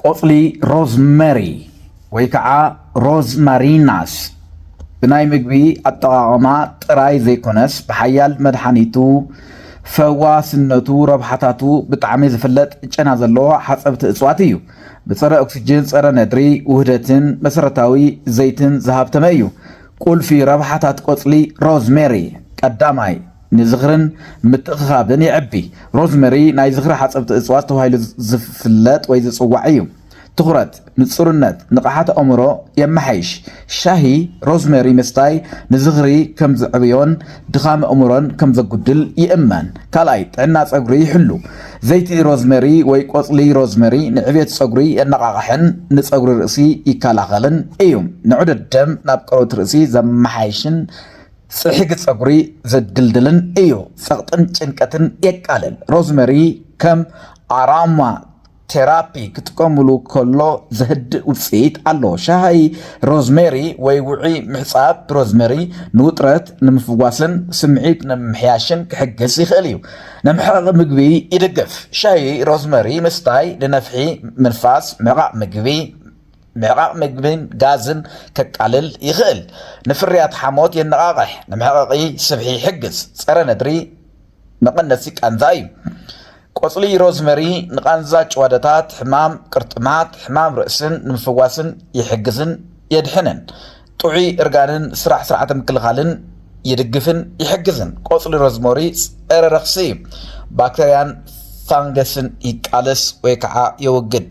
ቆጽሊ ሮዝመሪ ወይ ከዓ ሮዝማሪናስ ብናይ ምግቢ አጠቃቅማ ጥራይ ዘይኮነስ ብሓያል መድሓኒቱ ፈዋስነቱ ረብሓታቱ ብጣዕሚ ዝፍለጥ ጨና ዘለዎ ሓፀብቲ እፅዋት እዩ። ብፀረ ኦክሲጅን ፀረ ነድሪ ውህደትን መሰረታዊ ዘይትን ዝሃብተመ እዩ። ቁልፊ ረብሓታት ቆጽሊ ሮዝሜሪ ቀዳማይ ንዝኽርን ምትእኽኻብን ይዕቢ። ሮዝሜሪ ናይ ዝኽሪ ሓፀብቲ እፅዋት ተባሂሉ ዝፍለጥ ወይ ዝፅዋዕ እዩ። ትኩረት ንፅሩነት ንቕሓት ኣእምሮ የመሓይሽ። ሻሂ ሮዝሜሪ ምስታይ ንዝኽሪ ከም ዝዕብዮን ድኻም ኣእምሮን ከም ዘጉድል ይእመን። ካልኣይ ጥዕና ፀጉሪ ይሕሉ። ዘይቲ ሮዝሜሪ ወይ ቆጽሊ ሮዝሜሪ ንዕብየት ፀጉሪ የነቃቅሕን ንፀጉሪ ርእሲ ይከላኸልን እዩ። ንዑደት ደም ናብ ቆርበት ርእሲ ዘመሓይሽን ጽሕጊ ፀጉሪ ዘድልድልን እዩ። ፀቕጥን ጭንቀትን የቃልል። ሮዝሜሪ ከም ኣራማ ቴራፒ ክትጥቀምሉ ከሎ ዘህድእ ውፅኢት ኣሎ። ሻሂ ሮዝሜሪ ወይ ውዑይ ምሕፃብ ሮዝሜሪ ንውጥረት ንምፍዋስን ስምዒት ንምምሕያሽን ክሕግዝ ይኽእል እዩ። ንምሕቃቕ ምግቢ ይድግፍ። ሻሂ ሮዝሜሪ ምስታይ ንነፍሒ ምንፋስ ምሕቃቕ ምግብን ጋዝን ከቃልል ይኽእል። ንፍርያት ሓሞት የነቃቅሕ። ንምሕቃቂ ስብሒ ይሕግዝ። ፀረ ነድሪ መቐነሲ ቃንዛ እዩ። ቆጽሊ ሮዝሜሪ ንቃንዛ ጭዋዳታት፣ ሕማም ቅርጥማት፣ ሕማም ርእስን ንምፍዋስን ይሕግዝን የድሕንን። ጥዑይ እርጋንን ስራሕ ስርዓተ ምክልኻልን ይድግፍን ይሕግዝን። ቆጽሊ ሮዝሜሪ ፀረ ረኽሲ እዩ። ባክተርያን ፋንገስን ይቃለስ ወይ ከዓ የወግድ።